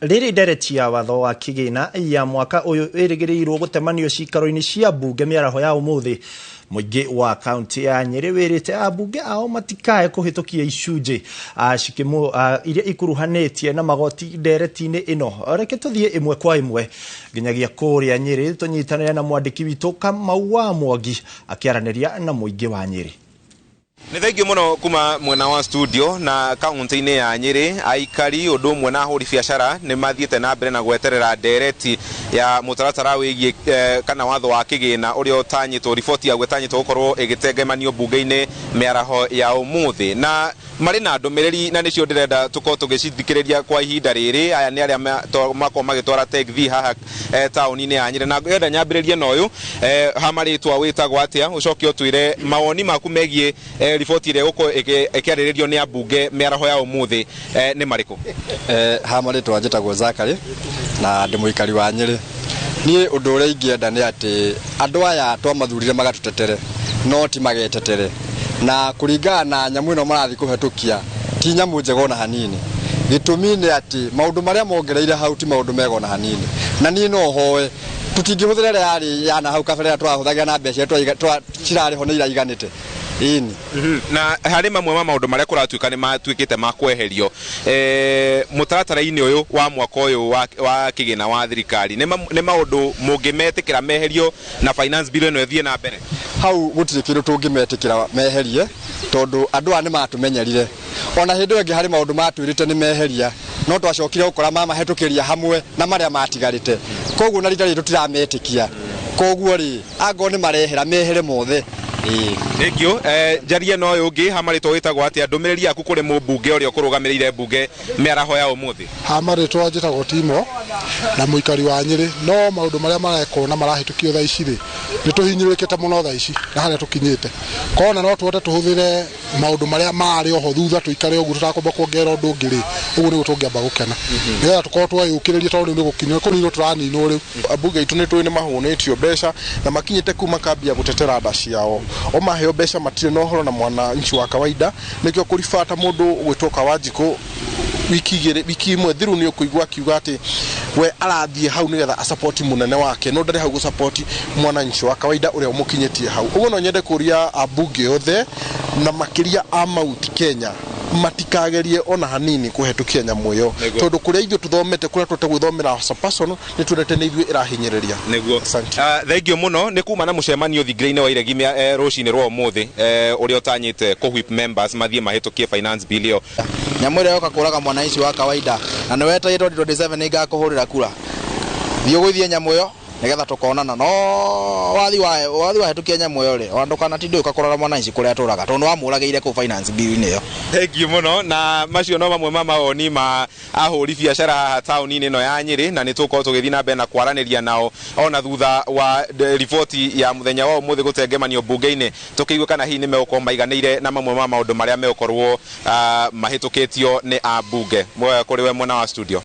Riri ndereti ya watho wa kigina ya mwaka uyu irigirirwo gutemanio cikaro-ini cia bunge miaraho ya umuthi. Muingi wa kaunti ya Nyeri wirite abunge ao matikae kuhitukia icunji cikimu iria ikuruhanetie na magoti ndereti-ini ino. Reke tuthie imwe kwa imwe nginyagia kuria Nyeri tunyitanire na mwandiki witu Kamau wa Mwangi akiaraniria na muingi wa Nyeri. Ni thengi muno kuma mwena wa studio na kaunti-ini ya Nyeri aikari undu umwe na ahuri biashara ni mathiete na mbere na gweterera ndereti ya mutaratara wigie kana watho wa kigina uria utanyitwo riboti ya gwetanyitwo gukorwo igitengemanio bunge-ini miaraho ya umuthi na mari na ndumiriri na nicio ndirenda tukorwo tugicithikiriria kwa ihinda riri. Aya ni aria mako magitwara tegthi haha tauni-ini ya Nyeri na ngenda nyambiririe na uyu hamaritwa witagwo atia ucoke utwire mawoni maku megie riboti ile guko ikiariririo ni abunge miaraho ya umuthi ni mariko. Hamaritwa njitagwo Zakari na ndi muikari wa Nyeri. Ni undu uria ingienda ni ati andu aya twamathurire magatutetere no ti magetetere na kuringana na nyamu ino marathi kuhetukia ti nyamu njega ona hanini. Gitumi ni ati maundu maria mongereire hau ti maundu mega ona hanini na ni no hoe tutingihuthere yari yana hau kabere twahuthagira na mbeca twa cirari ho ni iraiganite ini na hari mamwe ma maundu maria kuratuika ni matuikite ma kweherio mutaratara-ini uyu wa mwaka uyu wa kigina wa thirikari ni maundu mungimetikira meherio na finance bill ino ithie na mbere. Hau gutire kindu tungimetikira meherie tondu andu ani matumenyerire ona hindu ingi hari maundu matwirite ni meheria no twacokire gukora mama hetukiria hamwe na maria matigarite koguo na rinda tutirametikia koguo ri ango ni marehera mehere mothe. Thank you. Jaria no yungi hamaritwo witagwo atia ndumiriri yaku kuri mubunge uria kurugamirire bunge miaraho ya umuthi. Hamaritwo njitagwo Timo na muikari wa Nyeri no maundu maria mareko na marahitukio tha ici ri nituhinyirikite muno tha ici na haria tukinyite kona no tuote tuhuthire maundu maria mari oho thutha tuikare ugu tutakomba kuongera undu ungi ri ugu ni gutungiamba gukena ngira tukorwo twayukiririe tondu ni gukinywa kuniro turaninwo ri abunge itu ni twine mahunitio mbeca na makinyite kuma kambia gutetera nda ciao o maheo mbeca matire no horo na mwana nchi wa kawaida nikio kurifata mundu gwitwoka Wanjiku wiki imwe thiru ni ukuigwa kiuga ati we arathie hau nigetha support munene wake no ndari hau support mwananchi wa kawaida uria umukinyitie hau. Uguo no nyende kuria abunge othe na makiria a Mount Kenya matikagerie ona hanini kuhetukia nyamu iyo tondu kuria ithu tuthomete kuria tutegwithomera as a person ni turete ni ithu irahinyereria niguo. Thank you muno ni kuma na mucemanio thigiraine wa iregi rucini rwa umuthi uria utanyite ku whip members mathie mahitukie finance bill iyo nyamu ira yoka kuraga mwananchi wa kawaida na niwete 2027 igakuhurira kura thio gwithie nyamu iyo nigetha tukonana no wathi wa hetukia nyamu iyo ri wandu kana tindu ukakorora mwananchi kuria turaga tondu amurageire ku finance bill iyo. Thank you muno na macio no mamwe ma maoni ma ahuri biashara haha tauni-ini ino ya Nyeri na nitukorwo tugithii na mbere na kwaraniria nao ona thutha wa riboti ya muthenya wa umuthi gutengemanio bunge-ini tukiigua kana hihi ni megukorwo maiganire na mamwe ma maundu maria megukorwo mahitukitio ni abunge. Kuri we mwena wa studio.